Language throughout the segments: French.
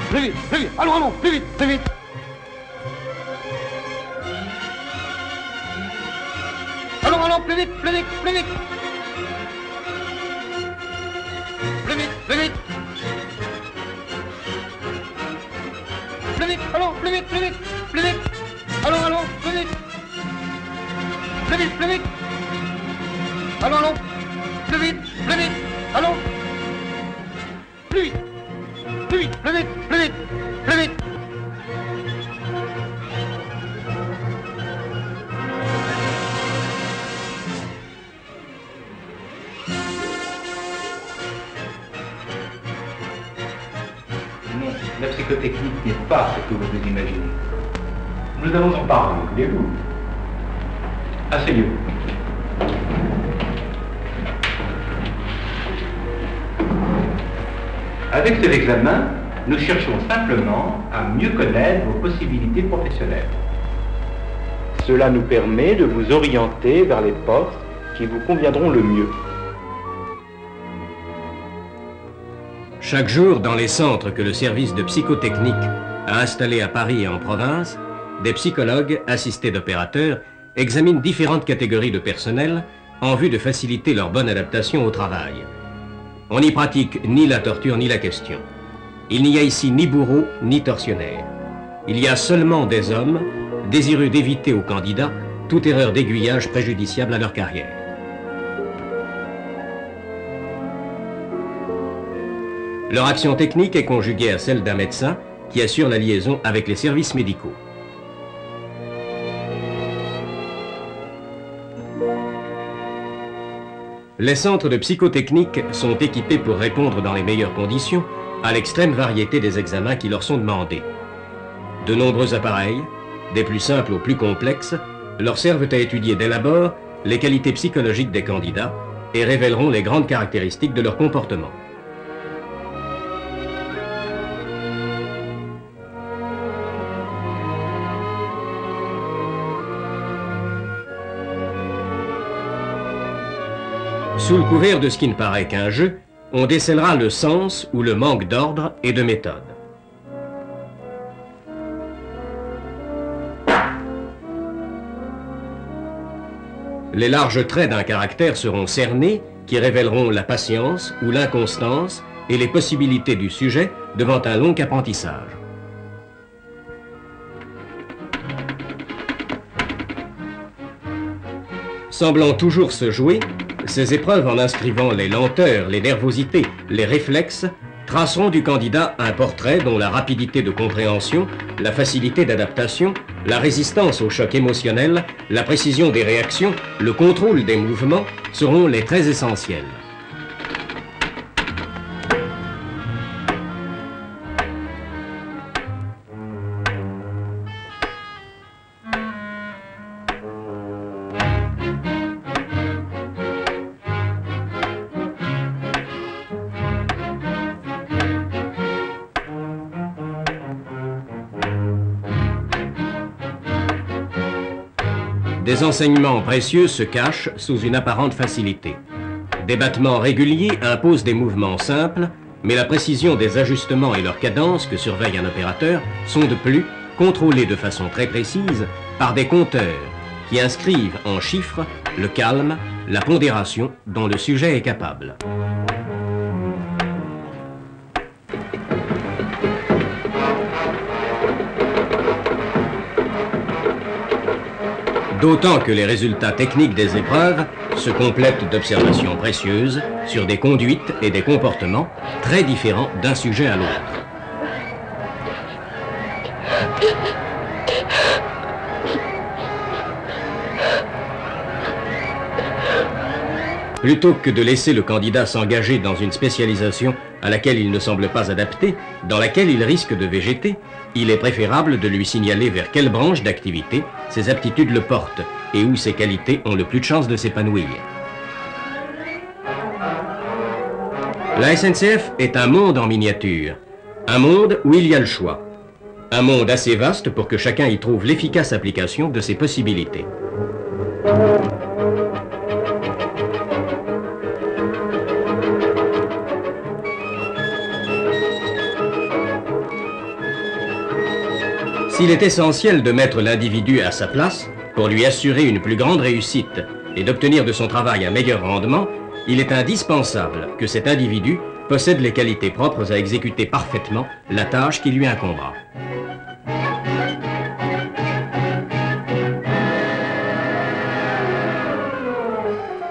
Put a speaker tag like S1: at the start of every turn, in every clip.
S1: plus vite, plus vite. Allons, allons, plus vite, plus vite. Allons, allons, plus vite, plus vite, plus vite. Plus vite, plus vite. Plus vite, allons, plus vite, plus vite, plus vite. Allons, allons, plus vite. Plus vite, plus vite. Allons, allons. Plus vite, plus vite. Allons. Plus vite. Plus vite, plus vite, plus vite, plus vite.
S2: Non, la psychotechnique n'est pas ce que vous vous imaginez. Nous allons en parler, voulez-vous? Asseyez-vous. Avec cet examen, nous cherchons simplement à mieux connaître vos possibilités professionnelles. Cela nous permet de vous orienter vers les postes qui vous conviendront le mieux.
S3: Chaque jour, dans les centres que le service de psychotechnique a installés à Paris et en province, des psychologues, assistés d'opérateurs, examinent différentes catégories de personnel en vue de faciliter leur bonne adaptation au travail. On n'y pratique ni la torture ni la question. Il n'y a ici ni bourreau ni tortionnaire. Il y a seulement des hommes désireux d'éviter aux candidats toute erreur d'aiguillage préjudiciable à leur carrière. Leur action technique est conjuguée à celle d'un médecin qui assure la liaison avec les services médicaux. Les centres de psychotechnique sont équipés pour répondre dans les meilleures conditions à l'extrême variété des examens qui leur sont demandés. De nombreux appareils, des plus simples aux plus complexes, leur servent à étudier dès l'abord les qualités psychologiques des candidats et révéleront les grandes caractéristiques de leur comportement. Sous le couvert de ce qui ne paraît qu'un jeu, on décèlera le sens ou le manque d'ordre et de méthode. Les larges traits d'un caractère seront cernés qui révéleront la patience ou l'inconstance et les possibilités du sujet devant un long apprentissage. Semblant toujours se jouer, ces épreuves, en inscrivant les lenteurs, les nervosités, les réflexes, traceront du candidat un portrait dont la rapidité de compréhension, la facilité d'adaptation, la résistance au choc émotionnel, la précision des réactions, le contrôle des mouvements seront les traits essentiels. Des enseignements précieux se cachent sous une apparente facilité. Des battements réguliers imposent des mouvements simples, mais la précision des ajustements et leur cadence que surveille un opérateur sont de plus contrôlés de façon très précise par des compteurs qui inscrivent en chiffres le calme, la pondération dont le sujet est capable. D'autant que les résultats techniques des épreuves se complètent d'observations précieuses sur des conduites et des comportements très différents d'un sujet à l'autre. Plutôt que de laisser le candidat s'engager dans une spécialisation à laquelle il ne semble pas adapté, dans laquelle il risque de végéter, il est préférable de lui signaler vers quelle branche d'activité ses aptitudes le portent et où ses qualités ont le plus de chances de s'épanouir. La SNCF est un monde en miniature, un monde où il y a le choix. Un monde assez vaste pour que chacun y trouve l'efficace application de ses possibilités. S'il est essentiel de mettre l'individu à sa place pour lui assurer une plus grande réussite et d'obtenir de son travail un meilleur rendement, il est indispensable que cet individu possède les qualités propres à exécuter parfaitement la tâche qui lui incombera.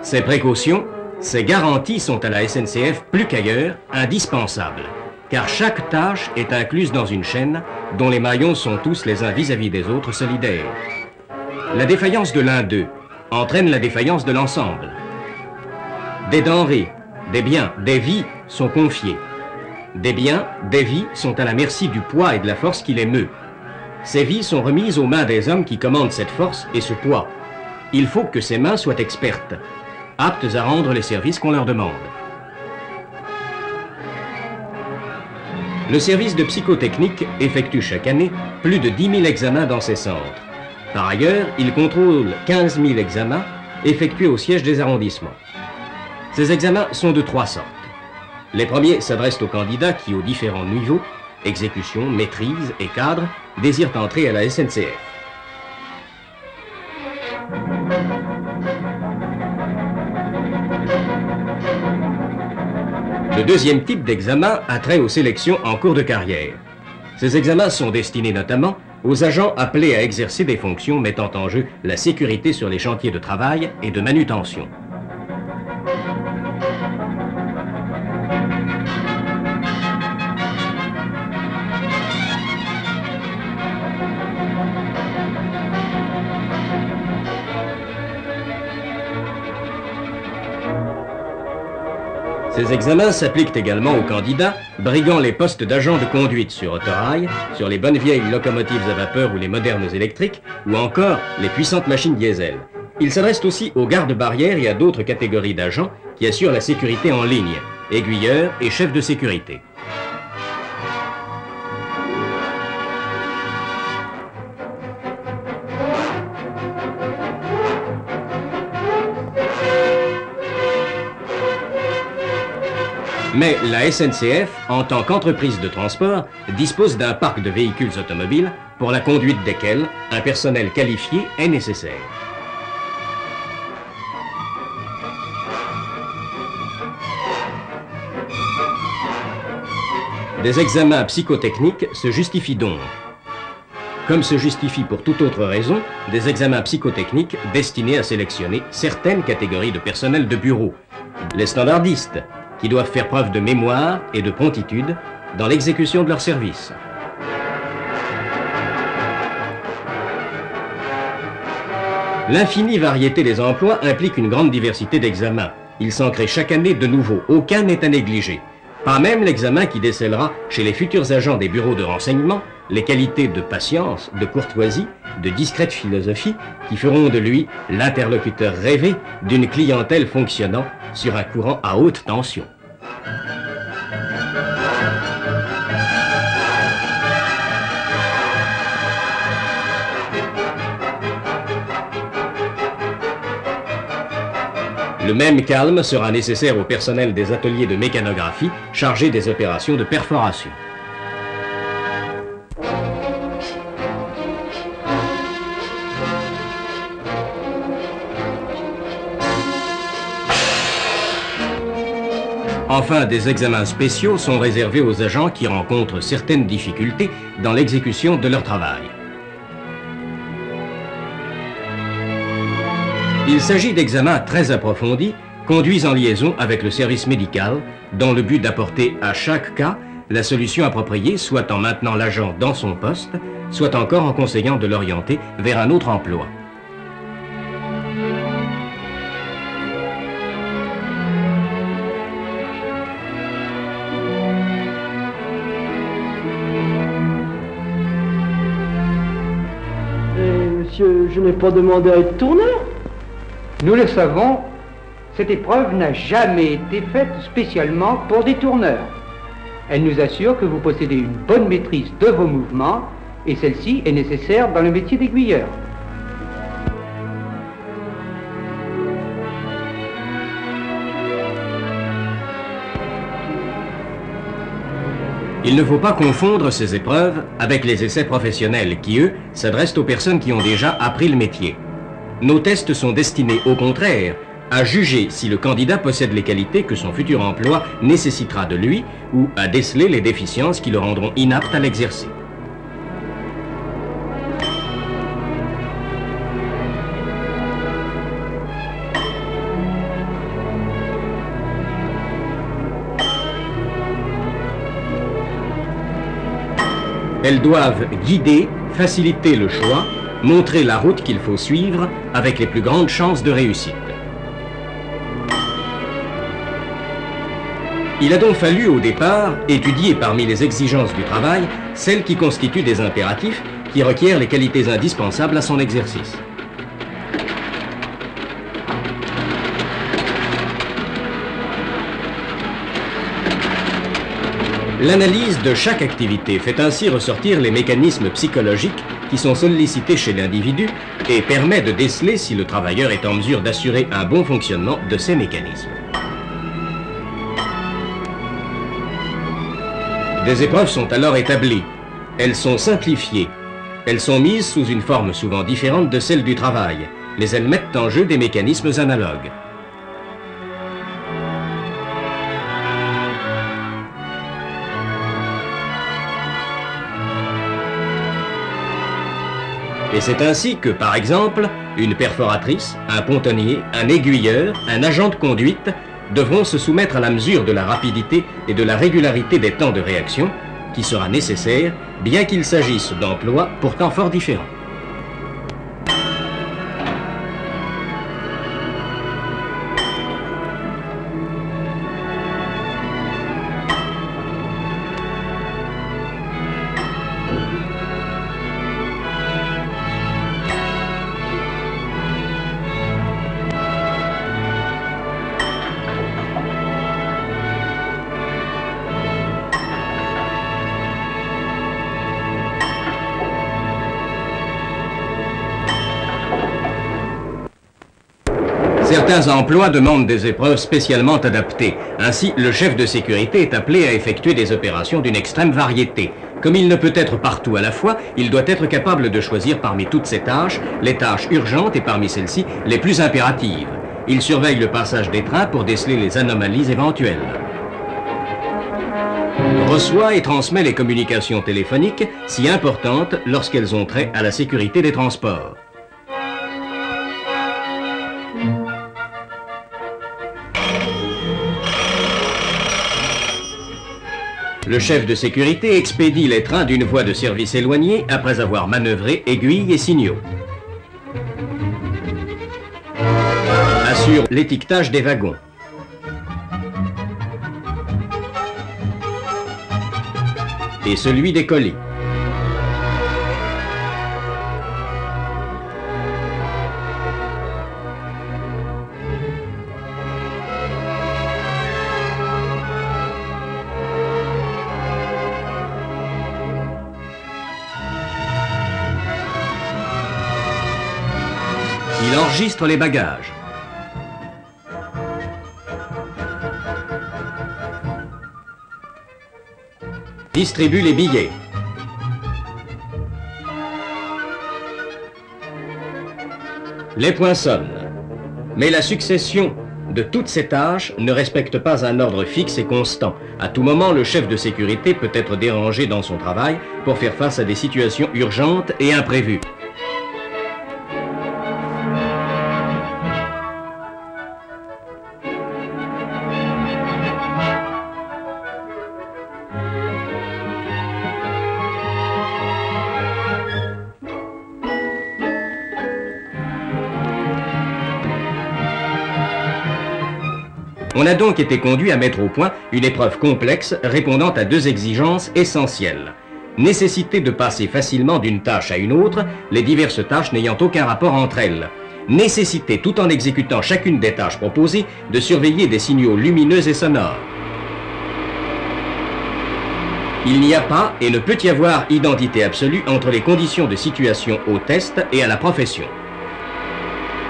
S3: Ces précautions, ces garanties sont à la SNCF plus qu'ailleurs indispensables, car chaque tâche est incluse dans une chaîne dont les maillons sont tous les uns vis-à-vis des autres solidaires. La défaillance de l'un d'eux entraîne la défaillance de l'ensemble. Des denrées, des biens, des vies sont confiés. Des biens, des vies sont à la merci du poids et de la force qui les meut. Ces vies sont remises aux mains des hommes qui commandent cette force et ce poids. Il faut que ces mains soient expertes, aptes à rendre les services qu'on leur demande. Le service de psychotechnique effectue chaque année plus de 10 000 examens dans ses centres. Par ailleurs, il contrôle 15 000 examens effectués au siège des arrondissements. Ces examens sont de 3 sortes. Les premiers s'adressent aux candidats qui, aux différents niveaux, exécution, maîtrise et cadre, désirent entrer à la SNCF. Le deuxième type d'examen a trait aux sélections en cours de carrière. Ces examens sont destinés notamment aux agents appelés à exercer des fonctions mettant en jeu la sécurité sur les chantiers de travail et de manutention. Ces examens s'appliquent également aux candidats briguant les postes d'agents de conduite sur autorail, sur les bonnes vieilles locomotives à vapeur ou les modernes électriques, ou encore les puissantes machines diesel. Ils s'adressent aussi aux gardes-barrières et à d'autres catégories d'agents qui assurent la sécurité en ligne, aiguilleurs et chefs de sécurité. Mais la SNCF, en tant qu'entreprise de transport, dispose d'un parc de véhicules automobiles pour la conduite desquels un personnel qualifié est nécessaire. Des examens psychotechniques se justifient donc. Comme se justifient pour toute autre raison des examens psychotechniques destinés à sélectionner certaines catégories de personnel de bureau, les standardistes, qui doivent faire preuve de mémoire et de promptitude dans l'exécution de leur service. L'infinie variété des emplois implique une grande diversité d'examens. Il s'en crée chaque année de nouveaux. Aucun n'est à négliger. Pas même l'examen qui décèlera chez les futurs agents des bureaux de renseignement les qualités de patience, de courtoisie, de discrète philosophie qui feront de lui l'interlocuteur rêvé d'une clientèle fonctionnant sur un courant à haute tension. Le même calme sera nécessaire au personnel des ateliers de mécanographie chargés des opérations de perforation. Enfin, des examens spéciaux sont réservés aux agents qui rencontrent certaines difficultés dans l'exécution de leur travail. Il s'agit d'examens très approfondis, conduits en liaison avec le service médical, dans le but d'apporter à chaque cas la solution appropriée, soit en maintenant l'agent dans son poste, soit encore en conseillant de l'orienter vers un autre emploi.
S4: Monsieur, je n'ai pas demandé à être tourneur.
S1: Nous le savons, cette épreuve n'a jamais été faite spécialement pour des tourneurs. Elle nous assure que vous possédez une bonne maîtrise de vos mouvements et celle-ci est nécessaire dans le métier d'aiguilleur.
S3: Il ne faut pas confondre ces épreuves avec les essais professionnels qui, eux, s'adressent aux personnes qui ont déjà appris le métier. Nos tests sont destinés, au contraire, à juger si le candidat possède les qualités que son futur emploi nécessitera de lui ou à déceler les déficiences qui le rendront inapte à l'exercer. Elles doivent guider, faciliter le choix, montrer la route qu'il faut suivre avec les plus grandes chances de réussite. Il a donc fallu au départ étudier parmi les exigences du travail celles qui constituent des impératifs qui requièrent les qualités indispensables à son exercice. L'analyse de chaque activité fait ainsi ressortir les mécanismes psychologiques qui sont sollicités chez l'individu et permet de déceler si le travailleur est en mesure d'assurer un bon fonctionnement de ces mécanismes. Des épreuves sont alors établies. Elles sont simplifiées. Elles sont mises sous une forme souvent différente de celle du travail, mais elles mettent en jeu des mécanismes analogues. Et c'est ainsi que, par exemple, une perforatrice, un pontonnier, un aiguilleur, un agent de conduite devront se soumettre à la mesure de la rapidité et de la régularité des temps de réaction qui sera nécessaire, bien qu'il s'agisse d'emplois pourtant fort différents. Certains emplois demandent des épreuves spécialement adaptées. Ainsi, le chef de sécurité est appelé à effectuer des opérations d'une extrême variété. Comme il ne peut être partout à la fois, il doit être capable de choisir parmi toutes ces tâches, les tâches urgentes et parmi celles-ci, les plus impératives. Il surveille le passage des trains pour déceler les anomalies éventuelles. Reçoit et transmet les communications téléphoniques, si importantes lorsqu'elles ont trait à la sécurité des transports. Le chef de sécurité expédie les trains d'une voie de service éloignée après avoir manœuvré aiguilles et signaux. Assure l'étiquetage des wagons. Et celui des colis. Il enregistre les bagages. Distribue les billets. Les poinçonne. Mais la succession de toutes ces tâches ne respecte pas un ordre fixe et constant. À tout moment, le chef de sécurité peut être dérangé dans son travail pour faire face à des situations urgentes et imprévues. On a donc été conduit à mettre au point une épreuve complexe répondant à deux exigences essentielles. Nécessité de passer facilement d'une tâche à une autre, les diverses tâches n'ayant aucun rapport entre elles. Nécessité, tout en exécutant chacune des tâches proposées, de surveiller des signaux lumineux et sonores. Il n'y a pas et ne peut y avoir identité absolue entre les conditions de situation au test et à la profession.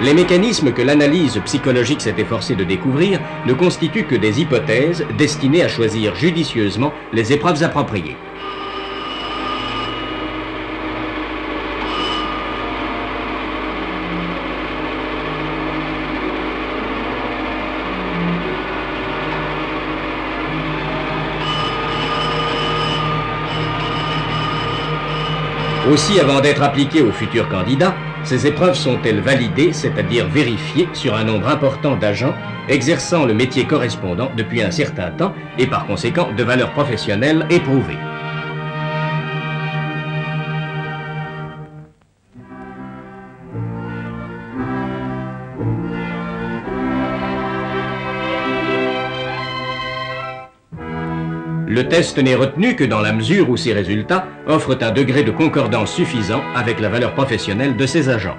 S3: Les mécanismes que l'analyse psychologique s'est efforcée de découvrir ne constituent que des hypothèses destinées à choisir judicieusement les épreuves appropriées. Aussi, avant d'être appliquées aux futurs candidats, ces épreuves sont-elles validées, c'est-à-dire vérifiées sur un nombre important d'agents exerçant le métier correspondant depuis un certain temps et par conséquent de valeur professionnelle éprouvée. Le test n'est retenu que dans la mesure où ses résultats offrent un degré de concordance suffisant avec la valeur professionnelle de ses agents.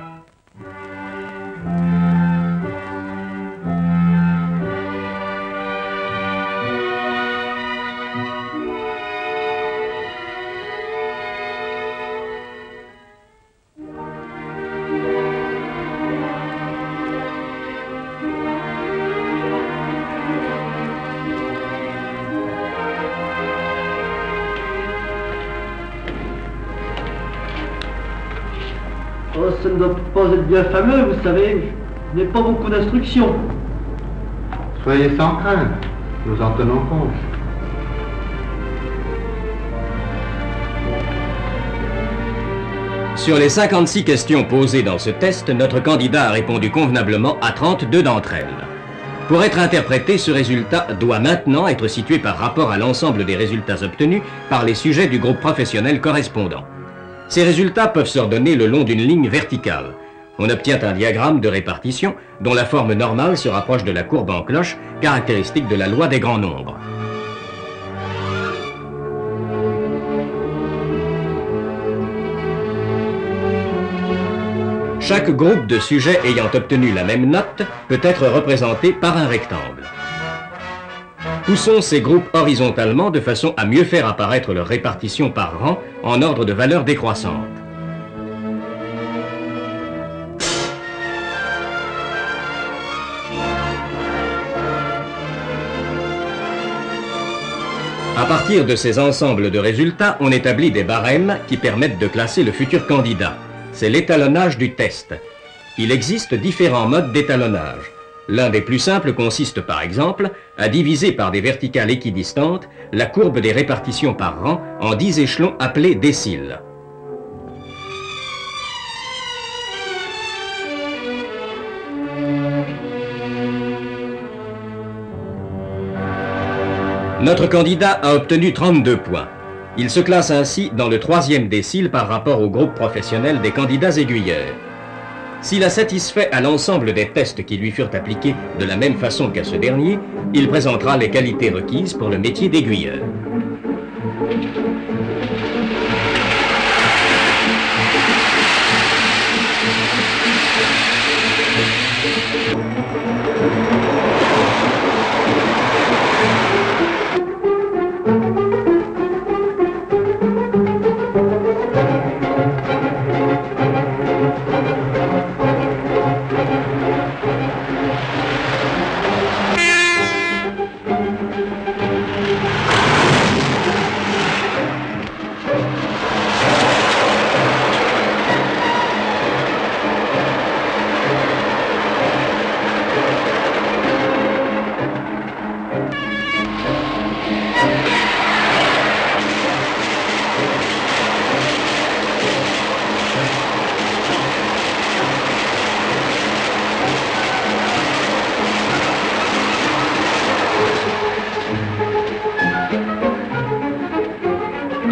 S4: Oh, ça ne doit pas être bien fameux, vous savez. Je n'ai pas beaucoup d'instructions.
S5: Soyez sans crainte, nous en tenons compte.
S3: Sur les 56 questions posées dans ce test, notre candidat a répondu convenablement à 32 d'entre elles. Pour être interprété, ce résultat doit maintenant être situé par rapport à l'ensemble des résultats obtenus par les sujets du groupe professionnel correspondant. Ces résultats peuvent s'ordonner le long d'une ligne verticale. On obtient un diagramme de répartition dont la forme normale se rapproche de la courbe en cloche, caractéristique de la loi des grands nombres. Chaque groupe de sujets ayant obtenu la même note peut être représenté par un rectangle. Poussons ces groupes horizontalement de façon à mieux faire apparaître leur répartition par rang en ordre de valeur décroissante. À partir de ces ensembles de résultats, on établit des barèmes qui permettent de classer le futur candidat. C'est l'étalonnage du test. Il existe différents modes d'étalonnage. L'un des plus simples consiste par exemple à diviser par des verticales équidistantes la courbe des répartitions par rang en 10 échelons appelés déciles. Notre candidat a obtenu 32 points. Il se classe ainsi dans le 3e décile par rapport au groupe professionnel des candidats aiguilleurs. S'il a satisfait à l'ensemble des tests qui lui furent appliqués de la même façon qu'à ce dernier, il présentera les qualités requises pour le métier d'aiguilleur.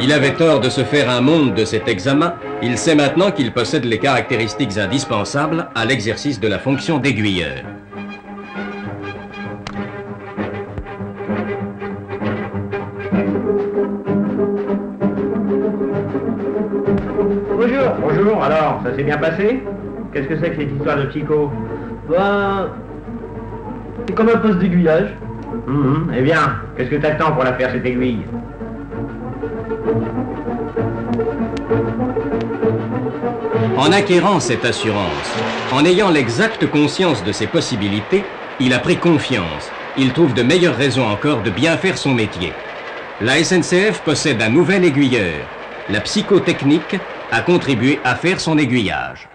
S3: Il avait tort de se faire un monde de cet examen. Il sait maintenant qu'il possède les caractéristiques indispensables à l'exercice de la fonction d'aiguilleur.
S6: Bonjour. Bonjour, alors, ça s'est bien passé? Qu'est-ce que c'est que cette histoire de psycho?
S4: Ben, c'est comme un poste d'aiguillage.
S6: Eh bien, qu'est-ce que t'attends pour la faire, cette aiguille?
S3: En acquérant cette assurance, En ayant l'exacte conscience de ses possibilités, il a pris confiance. Il trouve de meilleures raisons encore de bien faire son métier. La SNCF possède un nouvel aiguilleur. La psychotechnique a contribué à faire son aiguillage.